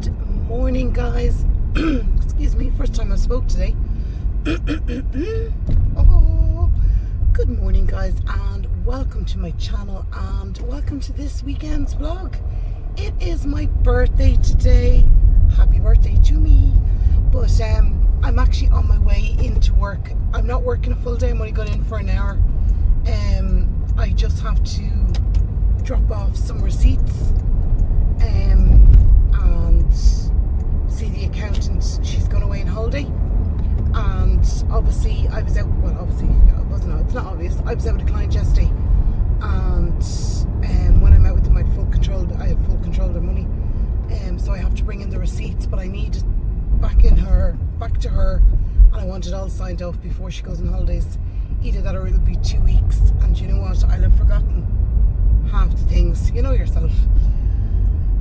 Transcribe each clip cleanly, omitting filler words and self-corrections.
Good morning, guys. Excuse me, first time I spoke today. Oh, good morning, guys, and welcome to my channel and welcome to this weekend's vlog. It is my birthday today. Happy birthday to me. But I'm actually on my way into work. I'm not working a full day. I'm only going in for an hour. I just have to drop off some receipts and see the accountant. She's gone away on holiday, and obviously I was out, well, obviously I wasn't, it's not obvious, I was out with a client yesterday, and when I'm out with them I have full control of their money, so I have to bring in the receipts, but I need it back to her, and I want it all signed off before she goes on holidays. Either that or it'll be 2 weeks, and you know what, I'll have forgotten half the things, you know yourself.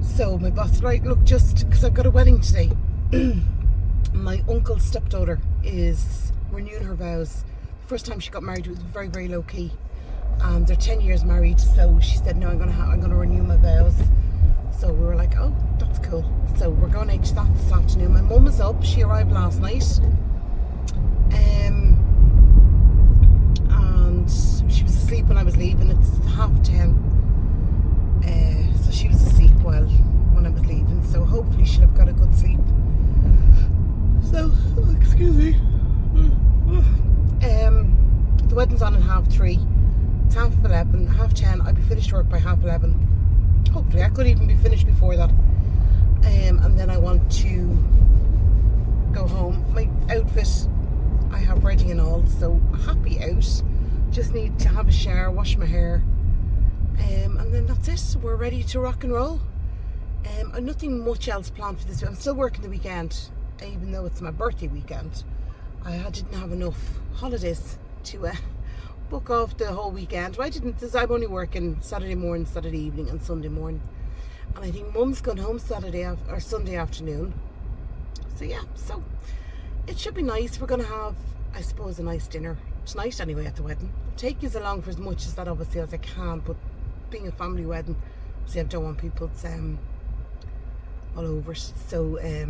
So my boss said, right, look, just because I've got a wedding today, my uncle's stepdaughter is renewing her vows. The first time she got married, it was very, very low key. They're 10 years married, so she said, no, I'm gonna renew my vows. So we were like, oh, that's cool. So we're going out to that this afternoon. My mum is up. She arrived last night, and she was asleep when I was leaving. It's 10:30. So she was asleep when I was leaving, so hopefully she'll have got a good sleep. So, excuse me. The wedding's on at 3:30. It's 11:30, 10:30. I'll be finished work by 11:30. Hopefully, I could even be finished before that. And then I want to go home. My outfit I have ready and all, so happy out. Just need to have a shower, wash my hair. And then that's it. We're ready to rock and roll. I've nothing much else planned for this week. I'm still working the weekend, even though it's my birthday weekend. I didn't have enough holidays to book off the whole weekend. Well, I didn't, because I'm only working Saturday morning, Saturday evening, and Sunday morning. And I think Mum's going home Sunday afternoon. So yeah, so it should be nice. We're going to have, I suppose, a nice dinner tonight anyway at the wedding. I'll take you along for as much as that, obviously, as I can, but being a family wedding, see, I don't want people all over it. So we're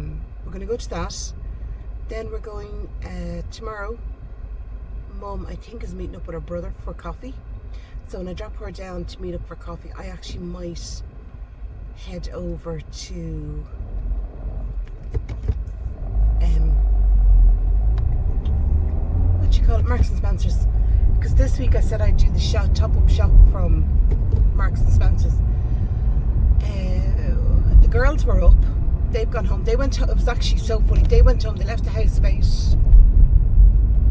going to go to that. Then we're going tomorrow. Mum, I think, is meeting up with her brother for coffee. So when I drop her down to meet up for coffee, I actually might head over to what do you call it, Marks and Spencer's, because this week I said I'd do the top-up shop from Marks and Spencer's. The girls were up. They've gone home. They went home. It was actually so funny. They went home. They left the house about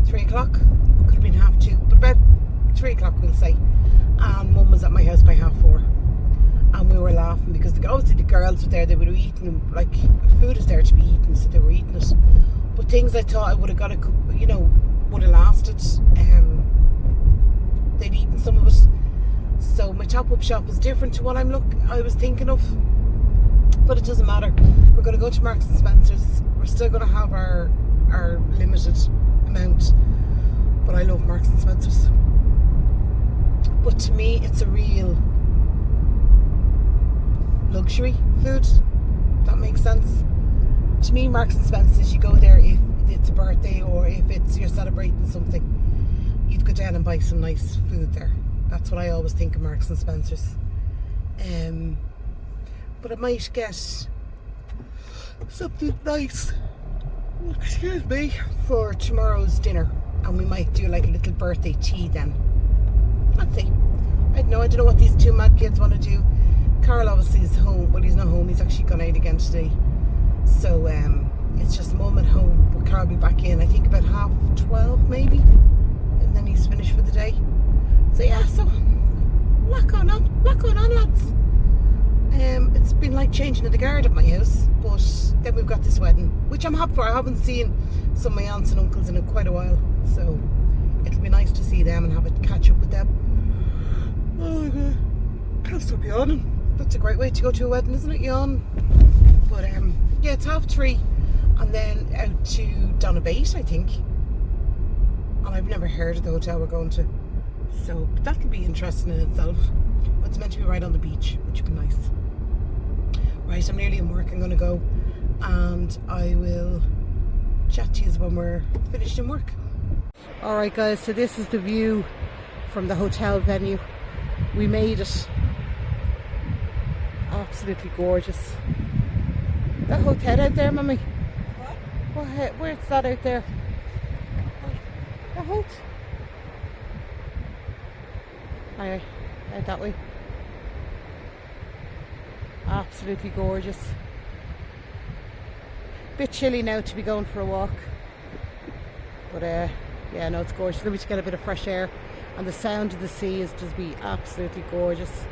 3 o'clock. Could have been 2:30, but about 3 o'clock, we'll say. And Mum was at my house by 4:30. And we were laughing because obviously the girls were there. They were eating, like, food is there to be eaten, so they were eating it. But things I thought I would have got would have lasted. They'd eaten some of it. So my top-up shop is different to what I was thinking of. But it doesn't matter. We're going to go to Marks and Spencer's. We're still going to have our limited amount. But I love Marks and Spencer's. But to me, it's a real luxury food. If that makes sense. To me, Marks and Spencer's, you go there if it's a birthday or if you're celebrating something. You'd go down and buy some nice food there. That's what I always think of Marks and Spencer's. But I might get something nice, excuse me, for tomorrow's dinner, and we might do like a little birthday tea then. Let's see. I don't know what these two mad kids want to do. Carl obviously is home. Well, he's not home. He's actually gone out again today. So it's just Mum at home. But Carl will be back in, I think, about 12:30 maybe, and then he's finished for the day. So yeah, so a lot going on, lads. It's been like changing of the guard at my house, but then we've got this wedding, which I'm happy for. I haven't seen some of my aunts and uncles in quite a while, so it'll be nice to see them and have a catch up with them. Oh my god, can't stop yawning. That's a great way to go to a wedding, isn't it? Yawn. But yeah, it's 3:30, and then out to Donabate, I think. And I've never heard of the hotel we're going to, so that'll be interesting in itself. But it's meant to be right on the beach, which would be nice. Right, I'm nearly in work. I'm going to go and I will chat to you when we're finished in work. Alright guys, so this is the view from the hotel venue. We made it. Absolutely gorgeous. That hotel out there, mummy? Where's that out there? The hotel? Anyway, out that way. Absolutely gorgeous. Bit chilly now to be going for a walk. But yeah, no, it's gorgeous. Let me just get a bit of fresh air. And the sound of the sea is just be absolutely gorgeous.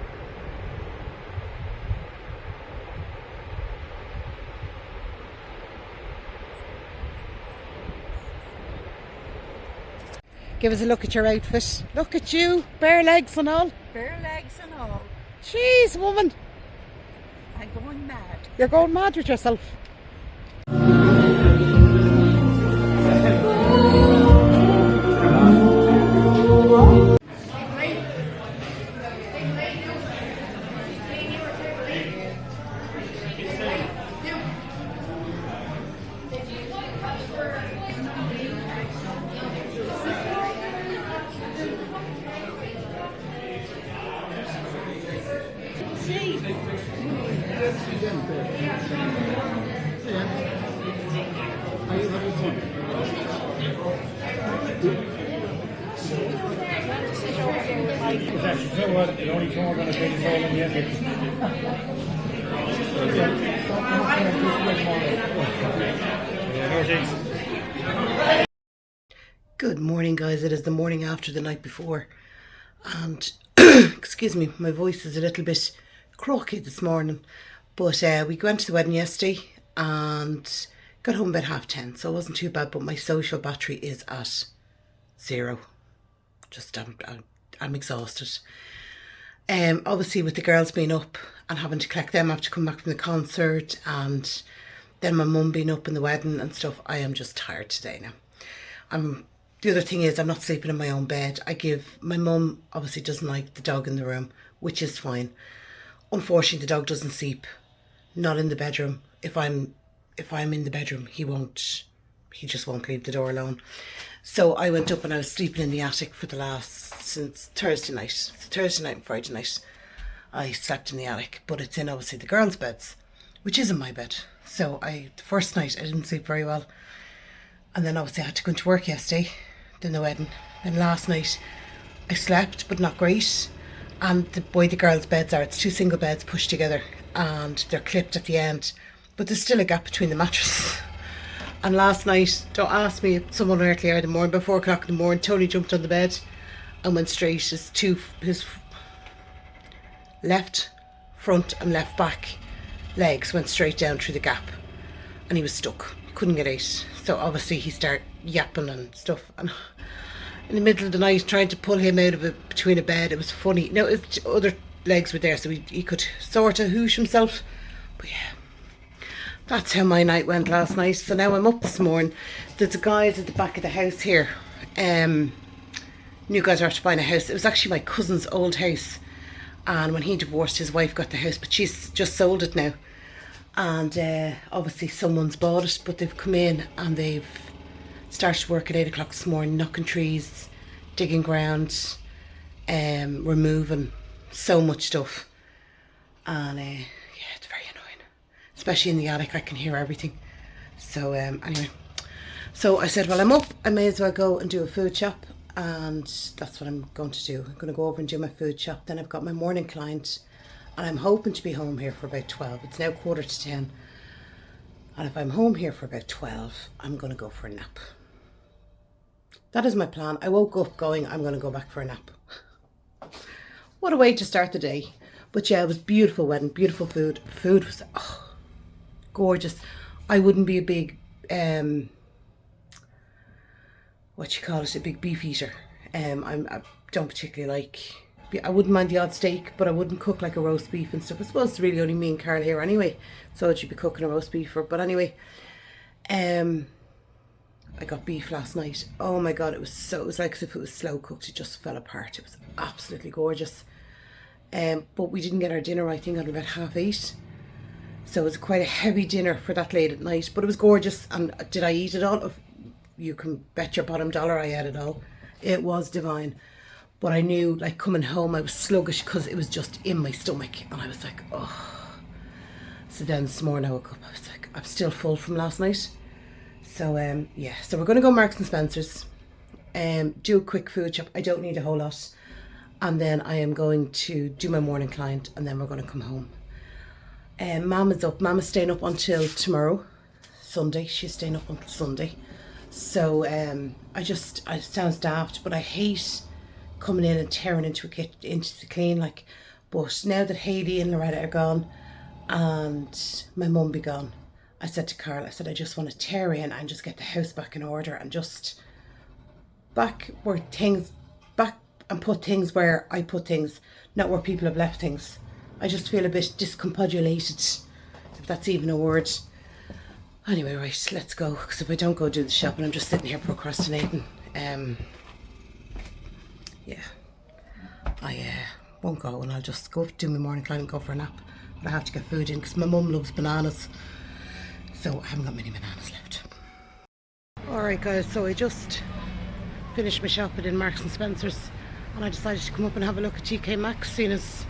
Give us a look at your outfit. Look at you, bare legs and all. Bare legs and all. Jeez, woman. I'm going mad. You're going mad with yourself. The only thing we're going to take is all in the ethics. Good morning guys, it is the morning after the night before and excuse me, my voice is a little bit croaky this morning, but we went to the wedding yesterday and got home about 10:30, so it wasn't too bad, but my social battery is at 0. Just I'm exhausted. Obviously with the girls being up and having to collect them after coming back from the concert, and then my mum being up in the wedding and stuff, I am just tired today now. The other thing is I'm not sleeping in my own bed. My mum obviously doesn't like the dog in the room, which is fine. Unfortunately, the dog doesn't sleep, not in the bedroom. If I'm in the bedroom, he just won't leave the door alone. So I went up and I was sleeping in the attic since Thursday night. So Thursday night and Friday night, I slept in the attic, but it's in obviously the girls' beds, which isn't my bed. So the first night I didn't sleep very well. And then obviously I had to go into work yesterday, then the wedding. Then last night I slept, but not great. And the way the girls' beds are, it's 2 single beds pushed together and they're clipped at the end. But there's still a gap between the mattresses. And last night, don't ask me, someone early hour in the morning, about 4 o'clock in the morning, Tony jumped on the bed and went straight. His left front and left back legs went straight down through the gap. And he was stuck. He couldn't get out. So obviously he started yapping and stuff. And in the middle of the night, trying to pull him out of between a bed, it was funny. No, other legs were there, so he could sort of hoosh himself. But yeah, that's how my night went last night. So now I'm up this morning. There's the guys at the back of the house here. New guys are after buying a house. It was actually my cousin's old house. And when he divorced, his wife got the house, but she's just sold it now. And obviously someone's bought it, but they've come in and they've started work at 8 o'clock this morning, knocking trees, digging ground, removing so much stuff. And yeah, it's very annoying, especially in the attic. I can hear everything. So anyway, so I said, well, I'm up, I may as well go and do a food shop, and that's what I'm going to do. I'm going to go over and do my food shop. Then I've got my morning client, and I'm hoping to be home here for about 12. It's now 10:15. And if I'm home here for about 12, I'm going to go for a nap. That is my plan. I woke up going, I'm going to go back for a nap. What a way to start the day. But yeah, it was beautiful wedding, beautiful food. Food was gorgeous. I wouldn't be a big, a big beef eater. I don't particularly like, I wouldn't mind the odd steak, but I wouldn't cook like a roast beef and stuff. I suppose it's really only me and Carl here anyway, so I should be cooking a roast beef for. But anyway, I got beef last night. Oh my god, it was like as if it was slow cooked. It just fell apart. It was absolutely gorgeous. But we didn't get our dinner, I think, at about 8:30. So it was quite a heavy dinner for that late at night, but it was gorgeous. And did I eat it all? You can bet your bottom dollar I ate it all. It was divine. But I knew, like, coming home I was sluggish because it was just in my stomach, and I was like, oh. So then this morning I woke up, I was like, I'm still full from last night. So yeah, so we're going to go Marks and Spencer's, do a quick food shop. I don't need a whole lot, and then I am going to do my morning client, and then we're going to come home. Mum is up. Mum is staying up until tomorrow, Sunday. She's staying up until Sunday. So it sounds daft, but I hate coming in and tearing into the clean, like. But now that Hayley and Loretta are gone, and my mum be gone, I said to Carl, I said, I just want to tear in and just get the house back in order and just back and put things where I put things, not where people have left things. I just feel a bit discombobulated, if that's even a word. Anyway, right, let's go, because if I don't go do the shopping, I'm just sitting here procrastinating. Yeah, I won't go, and I'll just go do my morning client and go for a nap. But I have to get food in because my mum loves bananas, so I haven't got many bananas left. Alright guys, so I just finished my shopping in Marks and Spencer's, and I decided to come up and have a look at TK Maxx, seeing as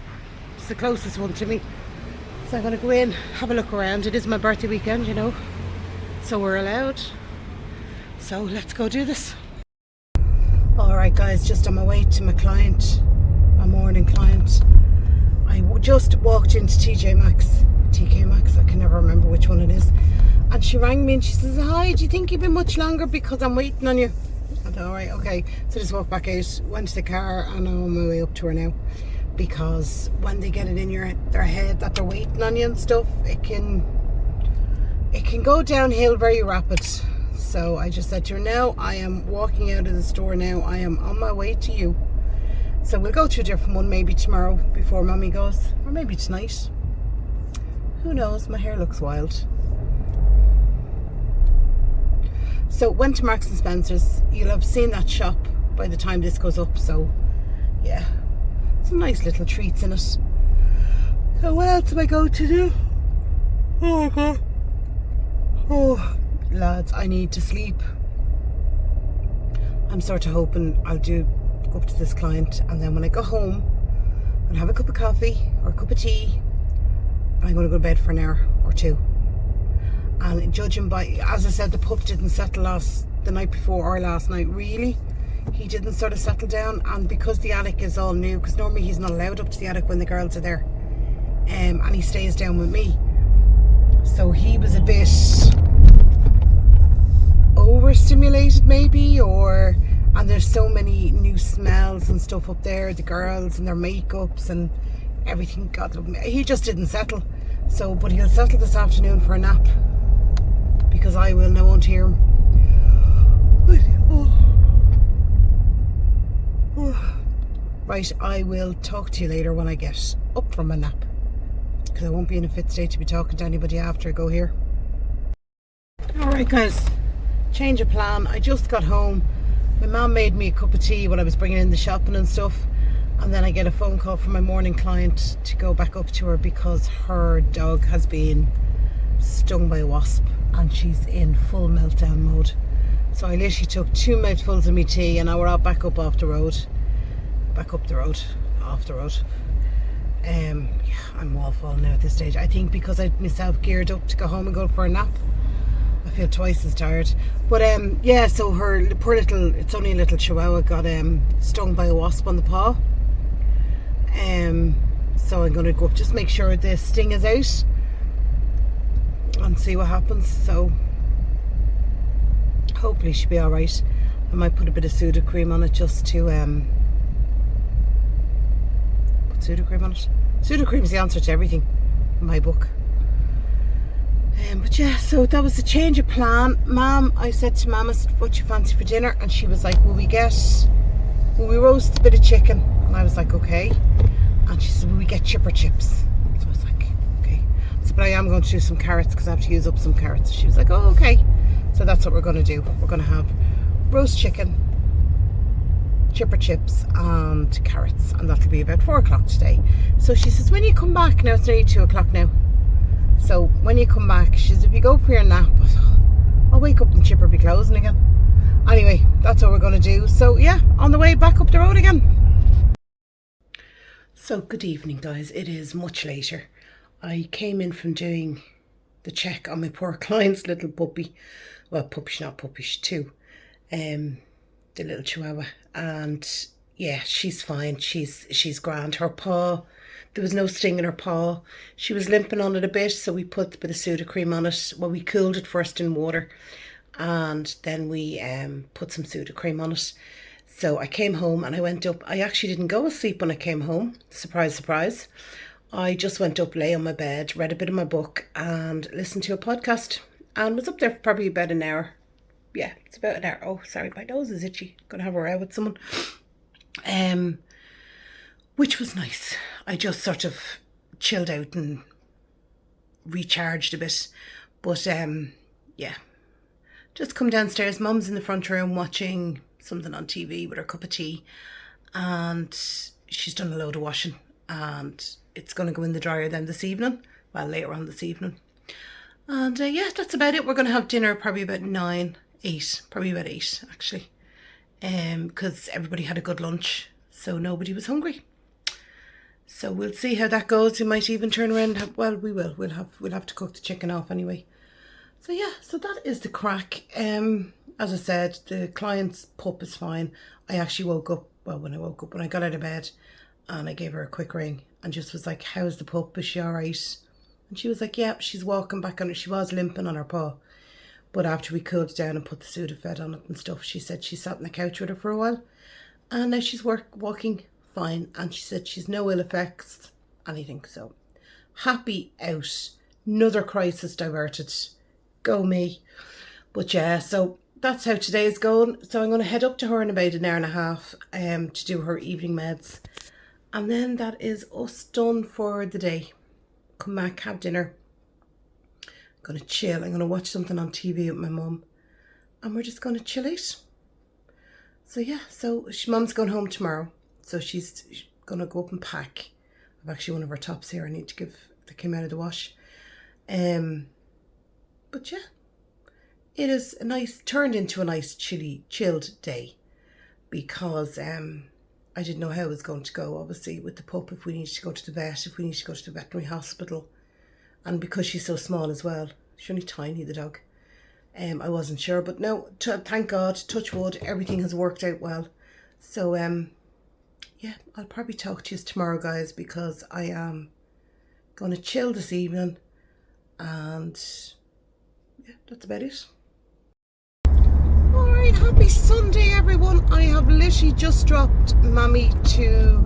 it's the closest one to me. So I'm going to go in, have a look around. It is my birthday weekend, you know, so we're allowed. So let's go do this. Alright guys, just on my way to my client, my morning client. I just walked into TK Maxx, I can never remember which one it is. And she rang me and she says, hi, do you think you've been much longer because I'm waiting on you? I thought, alright, okay. So just walked back out, went to the car, and I'm on my way up to her now. Because when they get it in their head that they're waiting on you and stuff, it can go downhill very rapid. So I just said to her, no, I am walking out of the store now. I am on my way to you. So we'll go to a different one maybe tomorrow before Mummy goes, or maybe tonight. Who knows? My hair looks wild. So went to Marks and Spencer's. You'll have seen that shop by the time this goes up. So yeah, some nice little treats in it. So what else am I going to do? Oh God. Oh lads, I need to sleep. I'm sort of hoping I'll go up to this client, and then when I go home I'll have a cup of coffee or a cup of tea, and I'm going to go to bed for an hour or two. And judging by, as I said, the pup didn't settle the night before or last night, really. He didn't sort of settle down, and because the attic is all new, because normally he's not allowed up to the attic when the girls are there, and he stays down with me, so he was a bit overstimulated maybe, and there's so many new smells and stuff up there, the girls and their makeups and everything. God, he just didn't settle. So, but he'll settle this afternoon for a nap, because I will now won't hear him. Right, I will talk to you later when I get up from a nap, because I won't be in a fit state to be talking to anybody after I go here. Alright guys, change of plan. I just got home. My mum made me a cup of tea when I was bringing in the shopping and stuff, and then I get a phone call from my morning client to go back up to her because her dog has been stung by a wasp and she's in full meltdown mode. So I literally took 2 mouthfuls of me tea, and now we're out back up the road. Yeah, I'm all falling now at this stage. I think because I had myself geared up to go home and go for a nap, I feel twice as tired. But yeah, so her poor little, it's only a little chihuahua, got stung by a wasp on the paw. So I'm going to go up, just make sure the sting is out and see what happens. So hopefully she'll be alright. I might put a bit of Sudocrem on it just to put Sudocrem on it. Sudocrem is the answer to everything in my book. But yeah, so that was the change of plan. Mom, I said to Mama, what you fancy for dinner? And she was like, will we roast a bit of chicken? And I was like, okay. And she said, will we get chipper chips? So I was like, okay. So, but I am going to do some carrots because I have to use up some carrots. She was like, oh, okay. So that's what we're going to do. We're going to have roast chicken, chipper chips and carrots, and that'll be about 4 o'clock today. So she says, when you come back, now it's nearly 2 o'clock now. So when you come back, she says, if you go for your nap, I'll wake up and the chipper be closing again. Anyway, that's what we're going to do. So yeah, on the way back up the road again. So good evening, guys. It is much later. I came in from doing the check on my poor client's little puppy. Well, puppy, not puppish too. The little chihuahua. And yeah, she's fine. She's grand. Her paw, there was no sting in her paw. She was limping on it a bit, so we put a bit of Sudocrem on it. Well, we cooled it first in water, and then we put some Sudocrem on it. So I came home and I went up. I actually didn't go to sleep when I came home. Surprise, surprise. I just went up, lay on my bed, read a bit of my book and listened to a podcast, and was up there for probably about an hour. Yeah, it's about an hour. Oh, sorry, my nose is itchy. Gonna have a row with someone. Which was nice. I just sort of chilled out and recharged a bit. But yeah, just come downstairs. Mum's in the front room watching something on TV with her cup of tea, and she's done a load of washing, and it's going to go in the dryer then this evening. Well, later on this evening. And yeah, that's about it. We're going to have dinner probably about 8, probably about 8 actually, because everybody had a good lunch, so nobody was hungry. So we'll see how that goes. We might even turn around and have, well, we will. We'll have to cook the chicken off anyway. So yeah, so that is the crack. As I said, the client's pup is fine. I actually woke up, well, when I got out of bed, and I gave her a quick ring and just was like, how's the pup? Is she all right? And she was like, yeah, she's walking back on it. She was limping on her paw. But after we cooled it down and put the Sudafed on it and stuff, she said she sat on the couch with her for a while. And now she's walking fine. And she said she's no ill effects, anything. So happy out. Another crisis diverted. Go me. But yeah, so that's how today is going. So I'm going to head up to her in about an hour and a half to do her evening meds. And then that is us done for the day. Come back, have dinner. I'm going to chill. I'm going to watch something on TV with my mum. And we're just going to chill out. So yeah, so Mum's going home tomorrow. So she's going to go up and pack. I've actually one of her tops here I need to give. They came out of the wash. But yeah. It is turned into a nice chilled day, because I didn't know how it was going to go, obviously, with the pup, if we needed to go to the vet, if we needed to go to the veterinary hospital. And because she's so small as well, she's only tiny, the dog. I wasn't sure, but no, thank God, touch wood, everything has worked out well. So, yeah, I'll probably talk to you tomorrow, guys, because I am going to chill this evening, and yeah, that's about it. Alright, happy Sunday everyone. I have literally just dropped Mammy to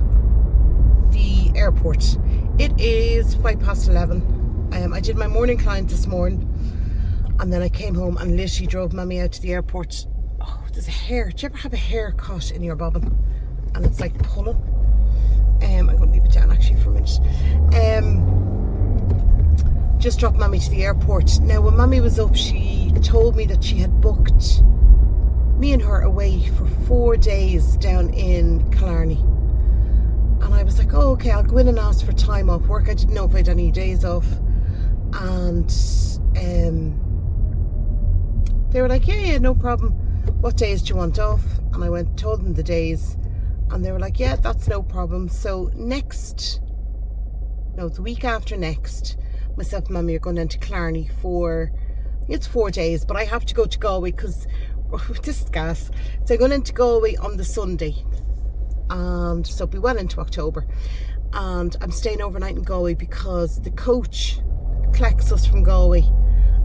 the airport. It is 11:05. I did my morning client this morning, and then I came home and literally drove Mammy out to the airport. Oh, there's a hair. Do you ever have a hair caught in your bobbin and it's like pulling? I'm going to leave it down actually for a minute. Just dropped Mammy to the airport. Now when Mammy was up, she told me that she had booked me and her away for 4 days down in Killarney. And I was like, oh, okay, I'll go in and ask for time off work. I didn't know if I had any days off. And they were like, yeah, no problem. What days do you want off? And I told them the days. And they were like, yeah, that's no problem. So the week after next, myself and Mammy are going into Killarney for, it's 4 days, but I have to go to Galway because this is gas. So I'm going into Galway on the Sunday, and so it'll be well into October, and I'm staying overnight in Galway because the coach collects us from Galway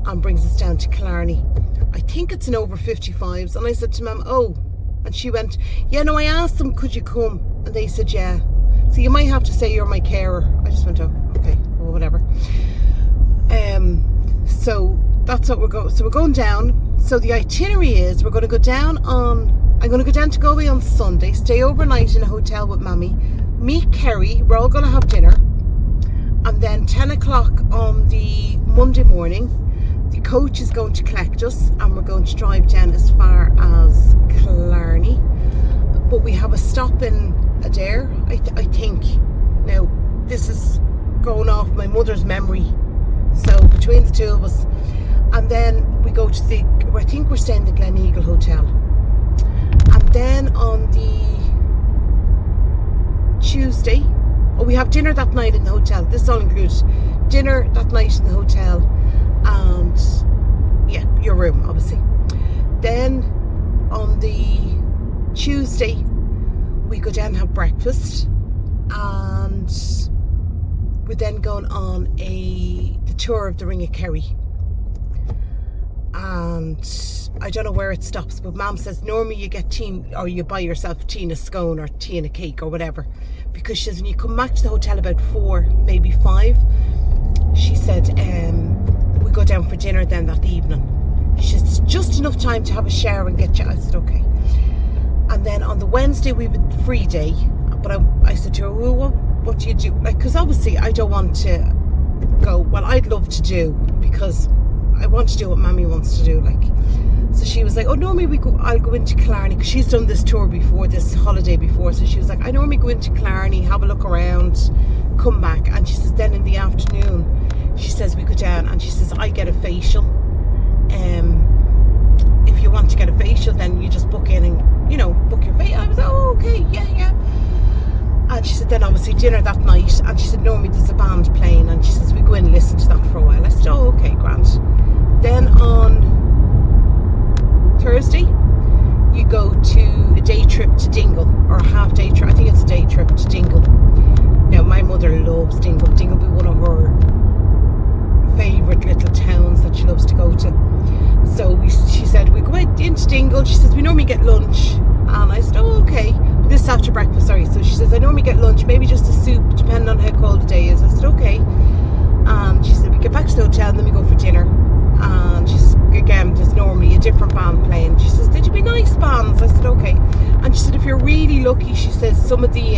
and brings us down to Killarney. I think it's an over 55s, and I said to Mum, oh, and she went, yeah, no, I asked them, could you come? And they said, yeah, so you might have to say you're my carer. I just went, oh, okay, well, whatever. So that's what we're going. So we're going down. So the itinerary is I'm going to go down to Galway on Sunday, stay overnight in a hotel with Mammy, meet Kerry, we're all going to have dinner, and then 10 o'clock on the Monday morning, the coach is going to collect us and we're going to drive down as far as Killarney. But we have a stop in Adair, I think. Now, this is going off my mother's memory So between the two of us, and then we go to I think we're staying at the Glen Eagle Hotel. And then on the Tuesday, we have dinner that night in the hotel. This is all included. Dinner that night in the hotel, and yeah, your room obviously. Then on the Tuesday, we go down and have breakfast, and we're then going on the tour of the Ring of Kerry. And I don't know where it stops, but Mum says normally you get tea, or you buy yourself tea and a scone or tea and a cake or whatever, because she says when you come back to the hotel about 4, maybe 5, she said we go down for dinner then that evening. She says just enough time to have a shower and get you. I said okay. And then on the Wednesday we have a free day, but I said to her, well, what do you do? Like, because obviously I don't want to go. Well, I'd love to do, because I want to do what Mammy wants to do, like. So she was like, oh, normally I'll go into Killarney, because she's done this tour before, this holiday before. So she was like, I normally go into Killarney, have a look around, come back. And she says then in the afternoon, she says we go down, and she says I get a facial. If you want to get a facial, then you just book in and, book your face. I was like, oh, okay, yeah. And she said then obviously dinner that night, and she said normally there's a band playing, and she says we go in and listen to that for a while. I said, oh, okay, grand. Then on Thursday, you go to a day trip to Dingle, or a half day trip. I think it's a day trip to Dingle. Now my mother loves Dingle. Dingle will be one of her favourite little towns that she loves to go to. So she said we go into Dingle. She says we normally get lunch, and I said, oh, okay. But this is after breakfast, sorry. So she says I normally get lunch, maybe just a soup, depending on how cold the day is. I said okay. And she said we get back to the hotel and then we go for dinner. And she says again there's normally a different band playing. She says did you be nice bands? I said okay. And she said if you're really lucky, she says some of the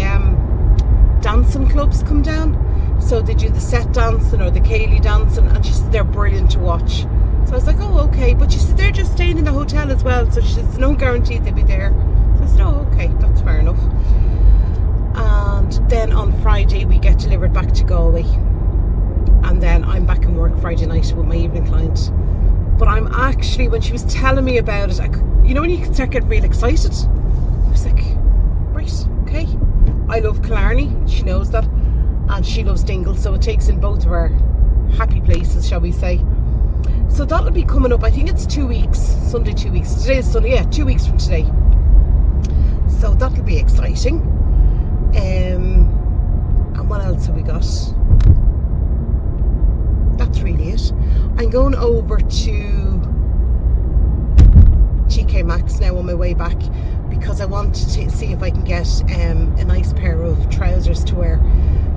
dancing clubs come down, so they do the set dancing or the Cayley dancing, and she says they're brilliant to watch. So I was like, oh, okay. But she said they're just staying in the hotel as well, so she says no guarantee they'll be there. So I said, oh, okay, that's fair enough. And then on Friday we get delivered back to Galway, and then I'm back in work Friday night with my evening client. But I'm actually, when she was telling me about it, when you start getting real excited, I was like, right, okay. I love Killarney, she knows that, and she loves Dingle, so it takes in both of our happy places, shall we say. So that'll be coming up, I think it's 2 weeks, Sunday 2 weeks. Today is Sunday, yeah, 2 weeks from today. So that'll be exciting. And what else have we got? That's really it. I'm going over to TK Maxx now on my way back, because I want to see if I can get a nice pair of trousers to wear.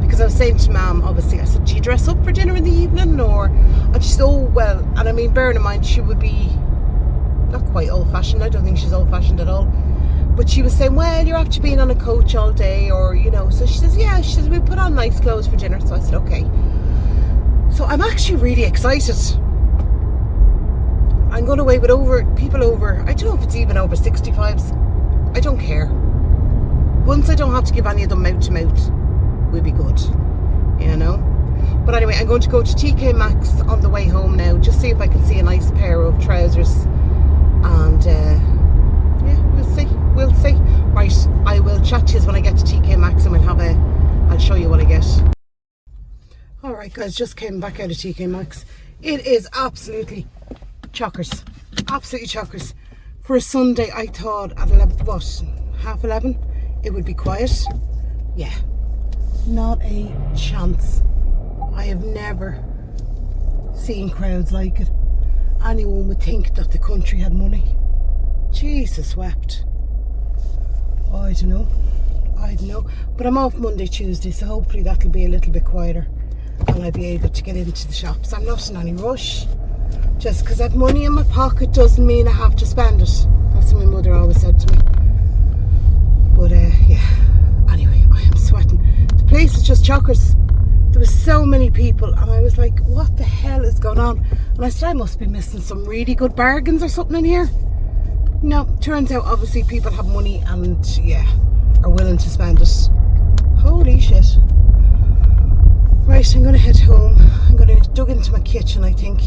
Because I was saying to Mum, obviously, I said, do you dress up for dinner in the evening? And she said, oh, well, and I mean, bearing in mind, she would be not quite old-fashioned. I don't think she's old-fashioned at all. But she was saying, well, you're after being on a coach all day, or, so she says, yeah, she says, we put on nice clothes for dinner. So I said, okay. So I'm actually really excited. I'm going away with people over, I don't know if it's even over 65s. I don't care. Once I don't have to give any of them mouth to mouth, we'll be good, But anyway, I'm going to go to TK Maxx on the way home now, just see if I can see a nice pair of trousers. And yeah, we'll see. Right, I will chat to you when I get to TK Maxx, and I'll show you what I get. Alright guys, just came back out of TK Maxx. It is absolutely chockers. Absolutely chockers. For a Sunday, I thought at 11:30 it would be quiet. Yeah, not a chance. I have never seen crowds like it. Anyone would think that the country had money. Jesus wept. Oh, I don't know. But I'm off Monday, Tuesday, so hopefully that'll be a little bit quieter, and I'll be able to get into the shops. I'm not in any rush. Just because I have money in my pocket doesn't mean I have to spend it. That's what my mother always said to me. But yeah, anyway, I am sweating. The place is just chockers. There were so many people, and I was like, what the hell is going on? And I said, I must be missing some really good bargains or something in here. No, turns out obviously people have money and, yeah, are willing to spend it. Holy shit. Right, I'm going to head home. I'm going to dug into my kitchen, I think.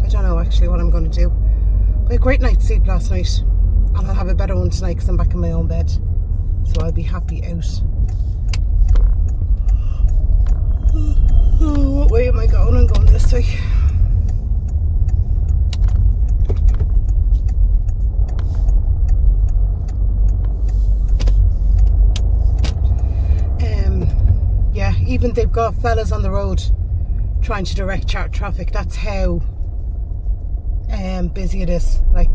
I don't know actually what I'm going to do. But I had a great night's sleep last night. And I'll have a better one tonight because I'm back in my own bed. So I'll be happy out. Oh, what way am I going? I'm going this way. Yeah, even they've got fellas on the road trying to direct traffic. That's how busy it is. Like,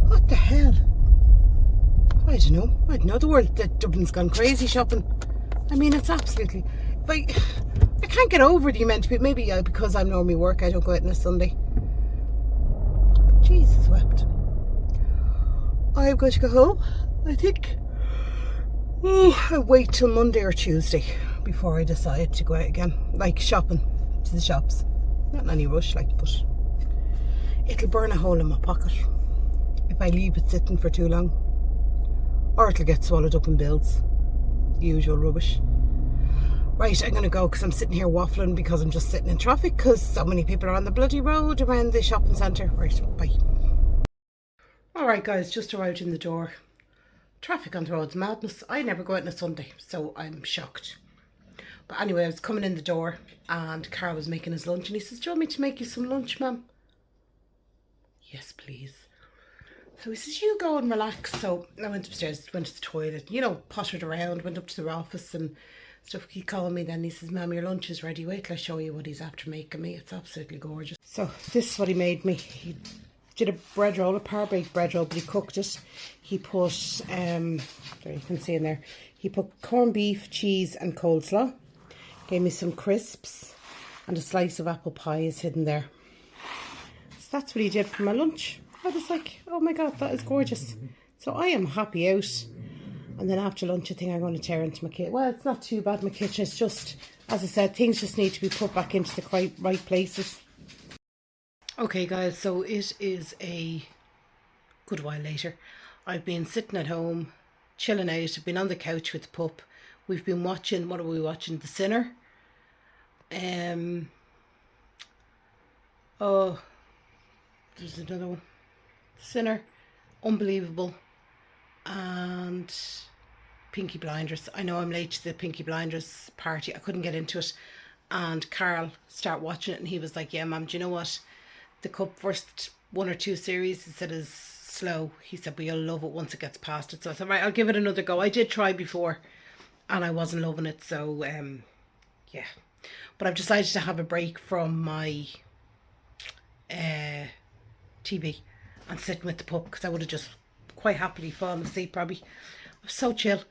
what the hell? I don't know. The world that Dublin's gone crazy shopping. I mean, it's absolutely like, I can't get over the amount of people. Maybe because I'm normally work, I don't go out on a Sunday. Jesus wept. I'm going to go home, I think. I wait till Monday or Tuesday before I decide to go out again. Like shopping, to the shops. Not in any rush, like, but it'll burn a hole in my pocket if I leave it sitting for too long. Or it'll get swallowed up in bills. The usual rubbish. Right, I'm going to go because I'm sitting here waffling because I'm just sitting in traffic because so many people are on the bloody road around the shopping centre. Right, bye. Alright guys, just arrived in the door. Traffic on the road's madness. I never go out on a Sunday, so I'm shocked. But anyway, I was coming in the door and Carl was making his lunch and he says, "Do you want me to make you some lunch, ma'am?" Yes, please. So he says, "You go and relax." So I went upstairs, went to the toilet, you know, pottered around, went up to their office and stuff. He called me then, he says, "Ma'am, your lunch is ready. Wait till I show you what he's after making me. It's absolutely gorgeous." So this is what he made me. He did a bread roll, a par-baked bread roll, but he cooked it. He put, there you can see in there, he put corned beef, cheese and coleslaw. Gave me some crisps and a slice of apple pie is hidden there. So that's what he did for my lunch. I was like, oh my God, that is gorgeous. So I am happy out. And then after lunch, I think I'm going to tear into my kitchen. Well, it's not too bad, my kitchen. It's just, as I said, things just need to be put back into the right places. Okay guys, so it is a good while later. I've been sitting at home, chilling out. I've been on the couch with the pup. We've been watching, what are we watching? The Sinner. Oh, there's another one. The Sinner, Unbelievable, and Pinky Blinders. I know I'm late to the Pinky Blinders party. I couldn't get into it. And Carl started watching it and he was like, "Yeah, Mum, do you know what? The first 1 or 2 series," he said, "is slow." He said, "but you'll love it once it gets past it." So I said, right, I'll give it another go. I did try before and I wasn't loving it. So, yeah. But I've decided to have a break from my TV and sitting with the pup because I would have just quite happily fallen asleep probably. I was so chill.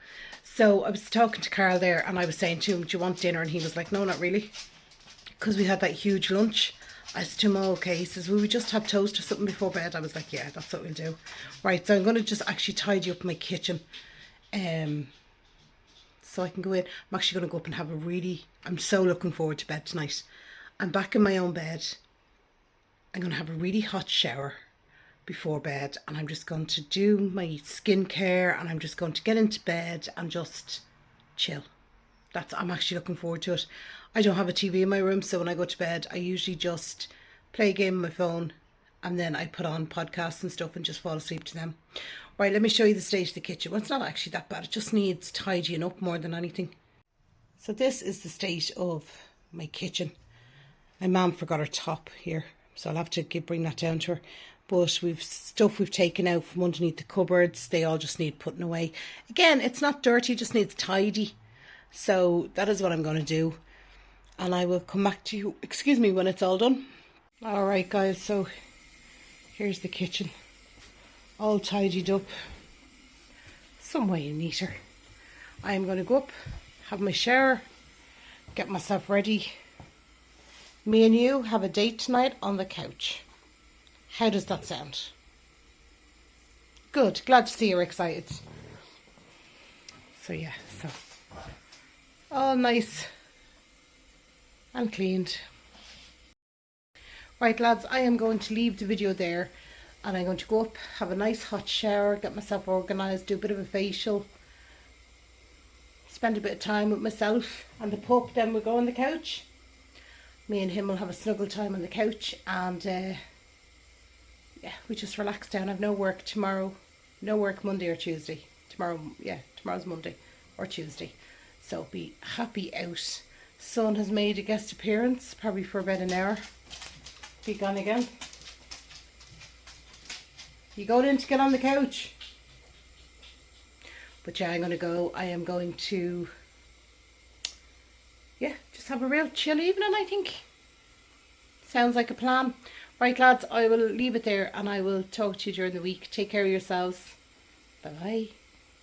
So I was talking to Carl there and I was saying to him, "Do you want dinner?" And he was like, "No, not really." Because we had that huge lunch. I said to him, "Oh, okay." He says, "Will we just have toast or something before bed?" I was like, "Yeah, that's what we'll do." Right, so I'm going to just actually tidy up my kitchen. So I can go in. I'm actually going to go up and have I'm so looking forward to bed tonight. I'm back in my own bed. I'm going to have a really hot shower before bed. And I'm just going to do my skincare. And I'm just going to get into bed and just chill. I'm actually looking forward to it. I don't have a TV in my room, so when I go to bed, I usually just play a game on my phone and then I put on podcasts and stuff and just fall asleep to them. Right, let me show you the state of the kitchen. Well, it's not actually that bad. It just needs tidying up more than anything. So this is the state of my kitchen. My mum forgot her top here, so I'll have to bring that down to her. But we've taken out from underneath the cupboards. They all just need putting away. Again, it's not dirty, it just needs tidy. So that is what I'm going to do. And I will come back to you, excuse me, when it's all done. Alright guys, so here's the kitchen. All tidied up. Some way neater. I am going to go up, have my shower, get myself ready. Me and you have a date tonight on the couch. How does that sound? Good, glad to see you're excited. So yeah, so all nice and cleaned. Right lads, I am going to leave the video there and I'm going to go up, have a nice hot shower, get myself organised, do a bit of a facial, spend a bit of time with myself and the pup, then we'll go on the couch. Me and him will have a snuggle time on the couch, and yeah, we just relax down. I've no work tomorrow, no work Monday or Tuesday. Tomorrow's Monday or Tuesday, so be happy out. Son has made a guest appearance, probably for about an hour. Be gone again. You going in to get on the couch? But yeah, I'm going to go. I am going to, yeah, just have a real chill evening, I think. Sounds like a plan. Right, lads, I will leave it there and I will talk to you during the week. Take care of yourselves. Bye-bye.